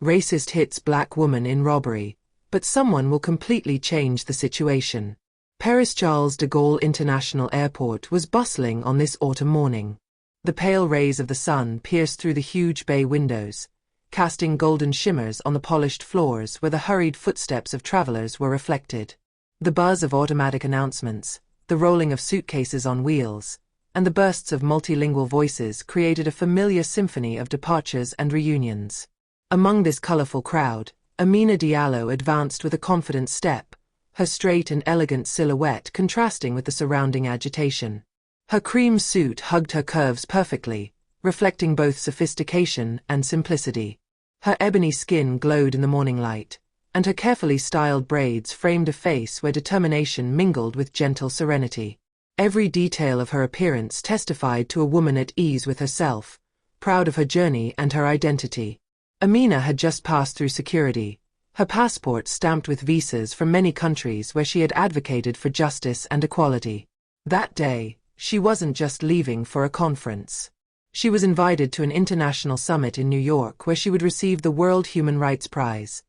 Racist hits black woman in robbery, but someone will completely change the situation. Paris Charles de Gaulle International Airport was bustling on this autumn morning. The pale rays of the sun pierced through the huge bay windows, casting golden shimmers on the polished floors where the hurried footsteps of travelers were reflected. The buzz of automatic announcements, the rolling of suitcases on wheels, and the bursts of multilingual voices created a familiar symphony of departures and reunions. Among this colorful crowd, Amina Diallo advanced with a confident step, her straight and elegant silhouette contrasting with the surrounding agitation. Her cream suit hugged her curves perfectly, reflecting both sophistication and simplicity. Her ebony skin glowed in the morning light, and her carefully styled braids framed a face where determination mingled with gentle serenity. Every detail of her appearance testified to a woman at ease with herself, proud of her journey and her identity. Amina had just passed through security, her passport stamped with visas from many countries where she had advocated for justice and equality. That day, she wasn't just leaving for a conference. She was invited to an international summit in New York where she would receive the World Human Rights Prize,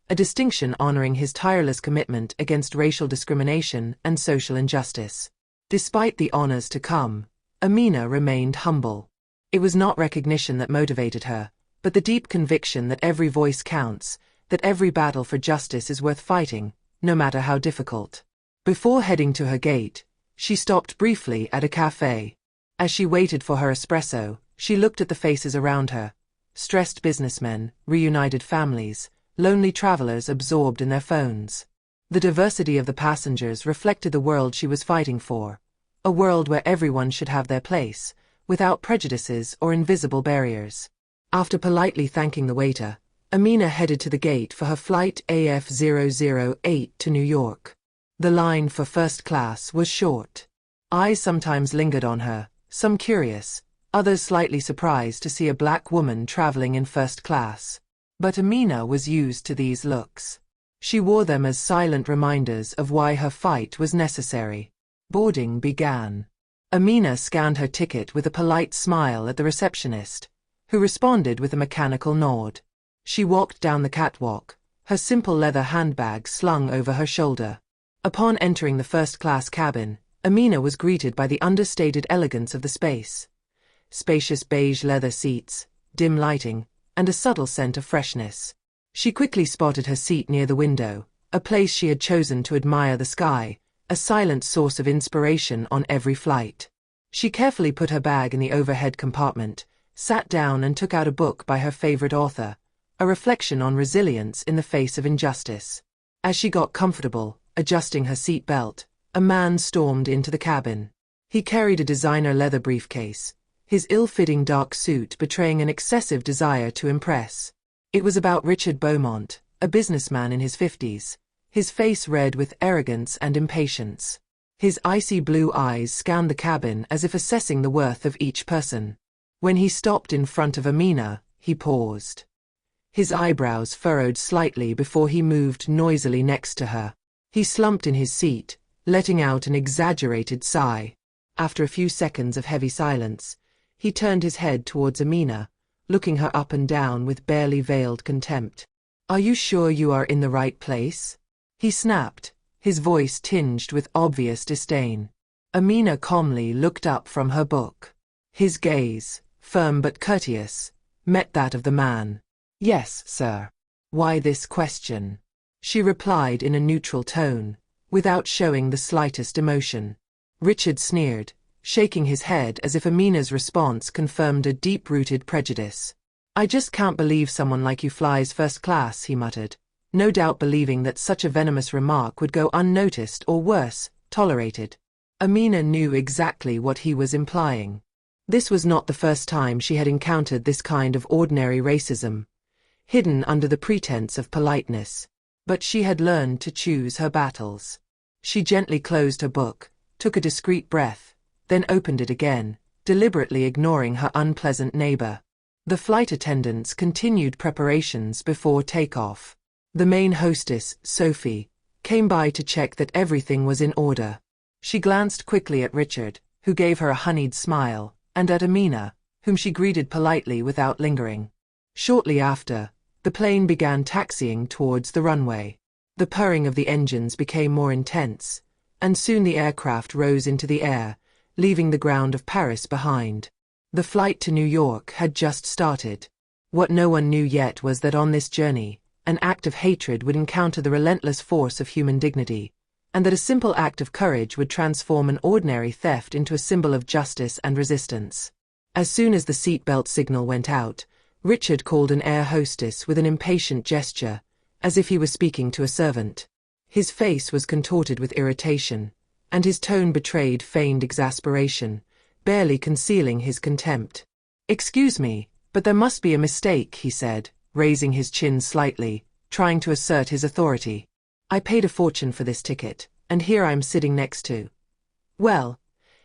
a distinction honoring his tireless commitment against racial discrimination and social injustice. Despite the honors to come, Amina remained humble. It was not recognition that motivated her, but the deep conviction that every voice counts, that every battle for justice is worth fighting, no matter how difficult. Before heading to her gate, she stopped briefly at a cafe. As she waited for her espresso, she looked at the faces around her: stressed businessmen, reunited families, lonely travelers absorbed in their phones. The diversity of the passengers reflected the world she was fighting for, a world where everyone should have their place, without prejudices or invisible barriers. After politely thanking the waiter, Amina headed to the gate for her flight AF008 to New York. The line for first class was short. Eyes sometimes lingered on her, some curious, others slightly surprised to see a black woman traveling in first class. But Amina was used to these looks. She wore them as silent reminders of why her fight was necessary. Boarding began. Amina scanned her ticket with a polite smile at the receptionist, who responded with a mechanical nod. She walked down the catwalk, her simple leather handbag slung over her shoulder. Upon entering the first-class cabin, Amina was greeted by the understated elegance of the space. Spacious beige leather seats, dim lighting, and a subtle scent of freshness. She quickly spotted her seat near the window, a place she had chosen to admire the sky, a silent source of inspiration on every flight. She carefully put her bag in the overhead compartment, sat down and took out a book by her favorite author, a reflection on resilience in the face of injustice. As she got comfortable, adjusting her seat belt, a man stormed into the cabin. He carried a designer leather briefcase, his ill-fitting dark suit betraying an excessive desire to impress. It was about Richard Beaumont, a businessman in his 50s, his face red with arrogance and impatience. His icy blue eyes scanned the cabin as if assessing the worth of each person. When he stopped in front of Amina, he paused. His eyebrows furrowed slightly before he moved noisily next to her. He slumped in his seat, letting out an exaggerated sigh. After a few seconds of heavy silence, he turned his head towards Amina, looking her up and down with barely veiled contempt. "Are you sure you are in the right place?" he snapped, his voice tinged with obvious disdain. Amina calmly looked up from her book. His gaze, firm but courteous, met that of the man. "Yes, sir." "Why this question?" she replied in a neutral tone, without showing the slightest emotion. Richard sneered, shaking his head as if Amina's response confirmed a deep-rooted prejudice. "I just can't believe someone like you flies first class," he muttered, no doubt believing that such a venomous remark would go unnoticed or worse, tolerated. Amina knew exactly what he was implying. This was not the first time she had encountered this kind of ordinary racism, hidden under the pretense of politeness. But she had learned to choose her battles. She gently closed her book, took a discreet breath, then opened it again, deliberately ignoring her unpleasant neighbor. The flight attendants continued preparations before takeoff. The main hostess, Sophie, came by to check that everything was in order. She glanced quickly at Richard, who gave her a honeyed smile, and at Amina, whom she greeted politely without lingering. Shortly after, The plane began taxiing towards the runway. The purring of the engines became more intense, and soon the aircraft rose into the air, leaving the ground of Paris behind. The flight to New York had just started. What no one knew yet was that on this journey, an act of hatred would encounter the relentless force of human dignity, and that a simple act of courage would transform an ordinary theft into a symbol of justice and resistance. As soon as the seatbelt signal went out, Richard called an air hostess with an impatient gesture, as if he were speaking to a servant. His face was contorted with irritation, and his tone betrayed feigned exasperation, barely concealing his contempt. "Excuse me, but there must be a mistake," he said, raising his chin slightly, trying to assert his authority. "I paid a fortune for this ticket, and here I am sitting next to—" "Well,"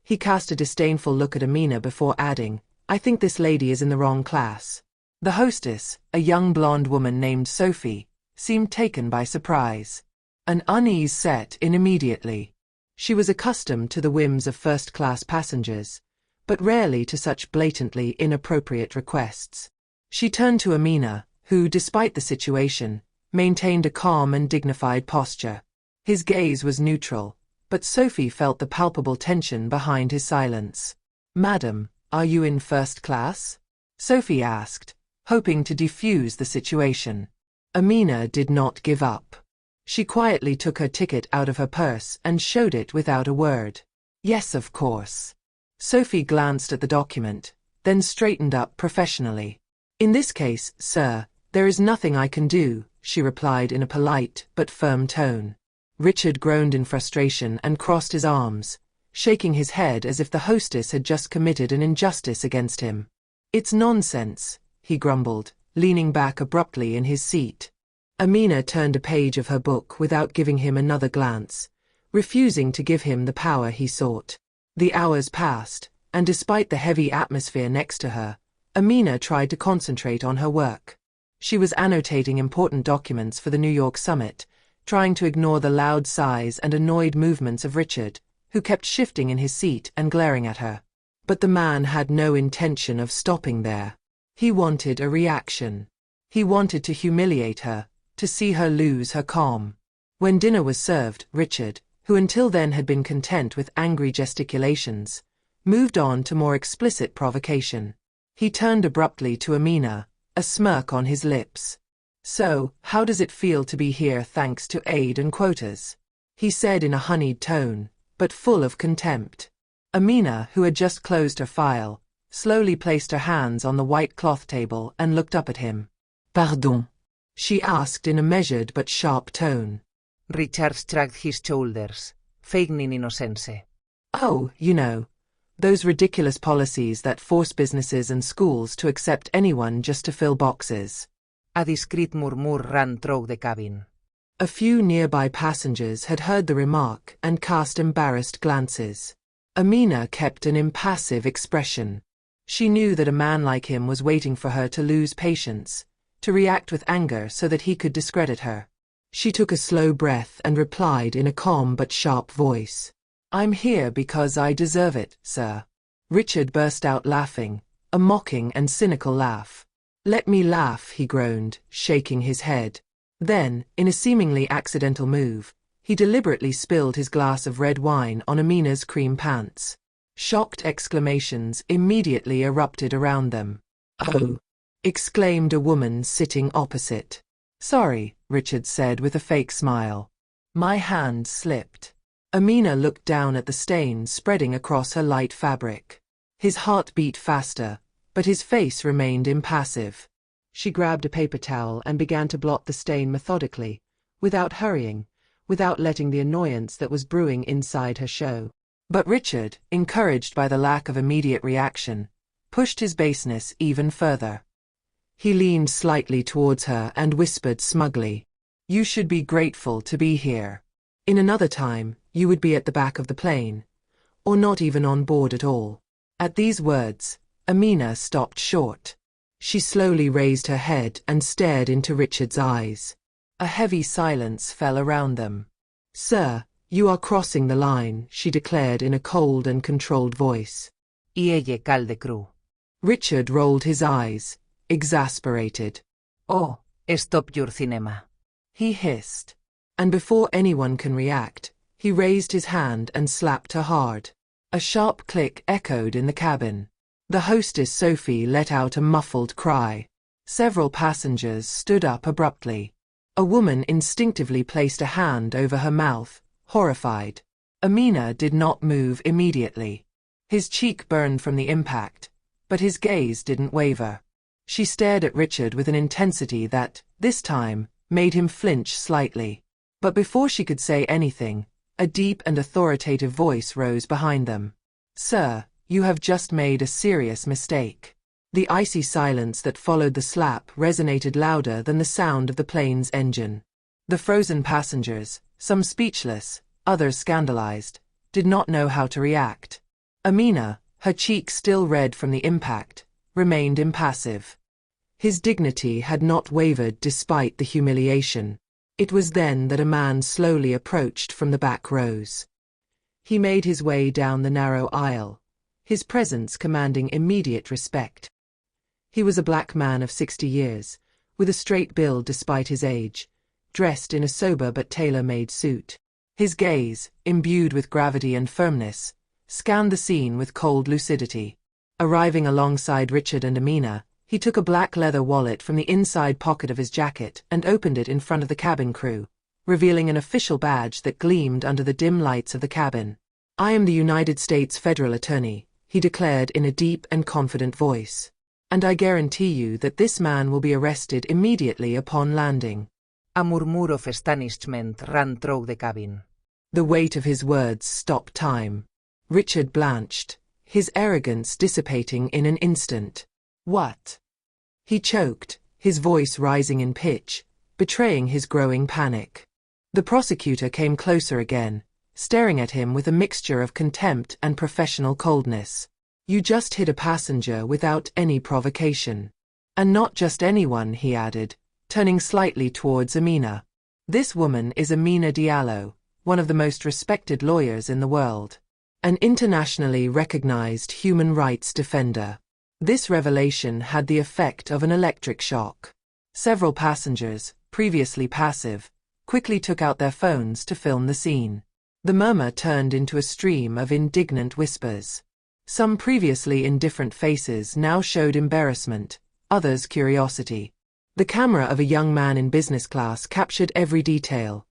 he cast a disdainful look at Amina before adding, "I think this lady is in the wrong class." The hostess, a young blonde woman named Sophie, seemed taken by surprise. An unease set in immediately. She was accustomed to the whims of first-class passengers, but rarely to such blatantly inappropriate requests. She turned to Amina, who, despite the situation, maintained a calm and dignified posture. His gaze was neutral, but Sophie felt the palpable tension behind his silence. "Madam, are you in first class?" Sophie asked, hoping to defuse the situation. Amina did not give up. She quietly took her ticket out of her purse and showed it without a word. "Yes, of course." Sophie glanced at the document, then straightened up professionally. "In this case, sir, there is nothing I can do," she replied in a polite but firm tone. Richard groaned in frustration and crossed his arms, shaking his head as if the hostess had just committed an injustice against him. "It's nonsense," he grumbled, leaning back abruptly in his seat. Amina turned a page of her book without giving him another glance, refusing to give him the power he sought. The hours passed, and despite the heavy atmosphere next to her, Amina tried to concentrate on her work. She was annotating important documents for the New York summit, trying to ignore the loud sighs and annoyed movements of Richard, who kept shifting in his seat and glaring at her. But the man had no intention of stopping there. He wanted a reaction. He wanted to humiliate her, to see her lose her calm. When dinner was served, Richard, who until then had been content with angry gesticulations, moved on to more explicit provocation. He turned abruptly to Amina, a smirk on his lips. "So, how does it feel to be here thanks to aid and quotas?" he said in a honeyed tone, but full of contempt. Amina, who had just closed her file, slowly placed her hands on the white cloth table and looked up at him. "Pardon?" she asked in a measured but sharp tone. Richard shrugged his shoulders, feigning innocence. "Oh, you know, those ridiculous policies that force businesses and schools to accept anyone just to fill boxes." A discreet murmur ran through the cabin. A few nearby passengers had heard the remark and cast embarrassed glances. Amina kept an impassive expression. She knew that a man like him was waiting for her to lose patience, to react with anger so that he could discredit her. She took a slow breath and replied in a calm but sharp voice. "I'm here because I deserve it, sir." Richard burst out laughing, a mocking and cynical laugh. "Let me laugh," he groaned, shaking his head. Then, in a seemingly accidental move, he deliberately spilled his glass of red wine on Amina's cream pants. Shocked exclamations immediately erupted around them. "Oh!" exclaimed a woman sitting opposite. "Sorry," Richard said with a fake smile. "My hand slipped." Amina looked down at the stain spreading across her light fabric. His heart beat faster, but his face remained impassive. She grabbed a paper towel and began to blot the stain methodically, without hurrying, without letting the annoyance that was brewing inside her show. But Richard, encouraged by the lack of immediate reaction, pushed his baseness even further. He leaned slightly towards her and whispered smugly, "You should be grateful to be here. In another time, you would be at the back of the plane, or not even on board at all." At these words, Amina stopped short. She slowly raised her head and stared into Richard's eyes. A heavy silence fell around them. "Sir, you are crossing the line," she declared in a cold and controlled voice. "Y ella cal de cru." Richard rolled his eyes, exasperated. "Oh, Stop your cinema. He hissed. And before anyone can react, he raised his hand and slapped her hard. A sharp click echoed in the cabin. The hostess Sophie let out a muffled cry. Several passengers stood up abruptly. A woman instinctively placed a hand over her mouth, horrified. Amina did not move immediately. His cheek burned from the impact, but his gaze didn't waver. She stared at Richard with an intensity that, this time, made him flinch slightly. But before she could say anything, a deep and authoritative voice rose behind them. "Sir, you have just made a serious mistake." The icy silence that followed the slap resonated louder than the sound of the plane's engine. The frozen passengers, some speechless, others scandalized, did not know how to react. Amina, her cheeks still red from the impact, remained impassive. His dignity had not wavered despite the humiliation. It was then that a man slowly approached from the back rows. He made his way down the narrow aisle, his presence commanding immediate respect. He was a black man of 60 years, with a straight build despite his age, dressed in a sober but tailor-made suit. His gaze, imbued with gravity and firmness, scanned the scene with cold lucidity. Arriving alongside Richard and Amina, he took a black leather wallet from the inside pocket of his jacket and opened it in front of the cabin crew, revealing an official badge that gleamed under the dim lights of the cabin. "I am the United States Federal Attorney," he declared in a deep and confident voice. "And I guarantee you that this man will be arrested immediately upon landing." A murmur of astonishment ran through the cabin. The weight of his words stopped time. Richard blanched, his arrogance dissipating in an instant. "What?" He choked, his voice rising in pitch, betraying his growing panic. The prosecutor came closer again, staring at him with a mixture of contempt and professional coldness. "You just hit a passenger without any provocation. And not just anyone," he added, turning slightly towards Amina. "This woman is Amina Diallo, one of the most respected lawyers in the world. An internationally recognized human rights defender." This revelation had the effect of an electric shock. Several passengers, previously passive, quickly took out their phones to film the scene. The murmur turned into a stream of indignant whispers. Some previously indifferent faces now showed embarrassment, others curiosity. The camera of a young man in business class captured every detail.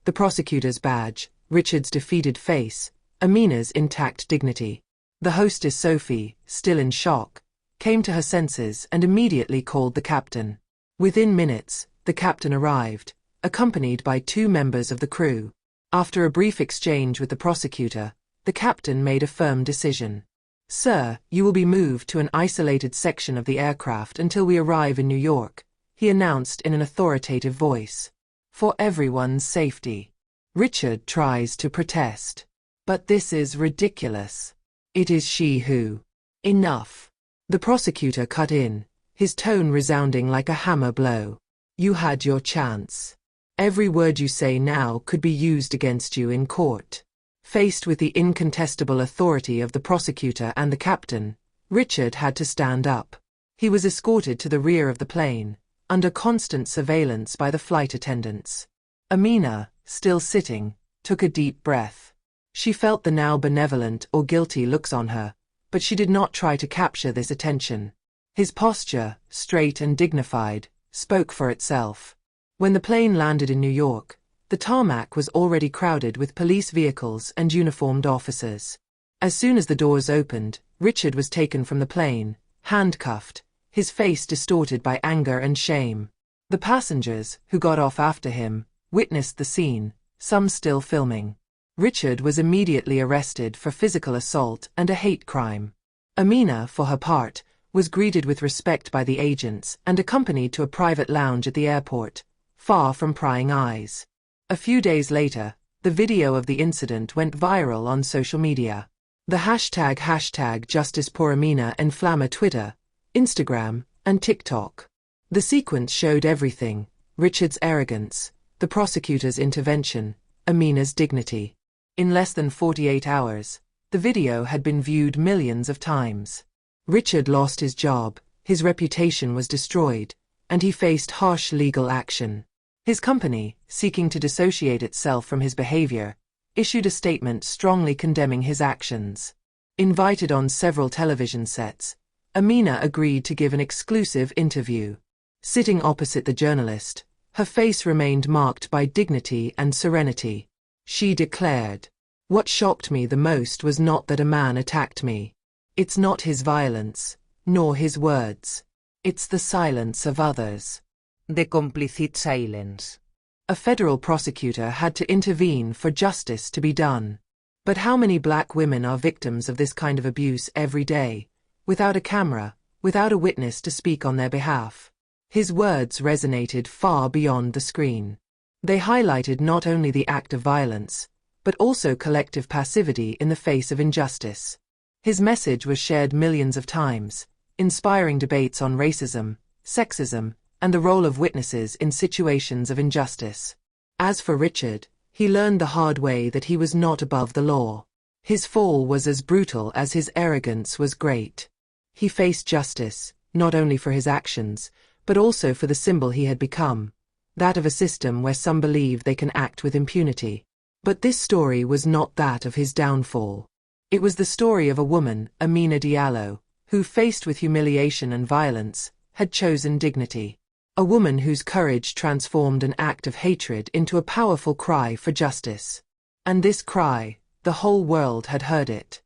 The prosecutor's badge, Richard's defeated face, Amina's intact dignity. The hostess Sophie, still in shock, came to her senses and immediately called the captain. Within minutes, the captain arrived, accompanied by 2 members of the crew. After a brief exchange with the prosecutor, the captain made a firm decision. "Sir, you will be moved to an isolated section of the aircraft until we arrive in New York," he announced in an authoritative voice. "For everyone's safety." Richard tries to protest. "But this is ridiculous." "It is she who." "Enough." The prosecutor cut in, his tone resounding like a hammer blow. "You had your chance. Every word you say now could be used against you in court." Faced with the incontestable authority of the prosecutor and the captain, Richard had to stand up. He was escorted to the rear of the plane, under constant surveillance by the flight attendants. Amina, still sitting, took a deep breath. She felt the now benevolent or guilty looks on her, but she did not try to capture this attention. His posture, straight and dignified, spoke for itself. When the plane landed in New York, the tarmac was already crowded with police vehicles and uniformed officers. As soon as the doors opened, Richard was taken from the plane, handcuffed, his face distorted by anger and shame. The passengers, who got off after him, witnessed the scene, some still filming. Richard was immediately arrested for physical assault and a hate crime. Amina, for her part, was greeted with respect by the agents and accompanied to a private lounge at the airport, far from prying eyes. A few days later, the video of the incident went viral on social media. The hashtag #JusticeForAmina enflamed Twitter, Instagram, and TikTok. The sequence showed everything: Richard's arrogance, the prosecutor's intervention, Amina's dignity. In less than 48 hours, the video had been viewed millions of times. Richard lost his job, his reputation was destroyed, and he faced harsh legal action. His company, seeking to dissociate itself from his behavior, issued a statement strongly condemning his actions. Invited on several television sets, Amina agreed to give an exclusive interview. Sitting opposite the journalist, her face remained marked by dignity and serenity. She declared, "What shocked me the most was not that a man attacked me. It's not his violence, nor his words. It's the silence of others." The complicit silence. A federal prosecutor had to intervene for justice to be done. But how many black women are victims of this kind of abuse every day, without a camera, without a witness to speak on their behalf? His words resonated far beyond the screen. They highlighted not only the act of violence, but also collective passivity in the face of injustice. His message was shared millions of times, inspiring debates on racism, sexism, and the role of witnesses in situations of injustice. As for Richard, he learned the hard way that he was not above the law. His fall was as brutal as his arrogance was great. He faced justice, not only for his actions, but also for the symbol he had become, that of a system where some believe they can act with impunity. But this story was not that of his downfall. It was the story of a woman, Amina Diallo, who, faced with humiliation and violence, had chosen dignity. A woman whose courage transformed an act of hatred into a powerful cry for justice. And this cry, the whole world had heard it.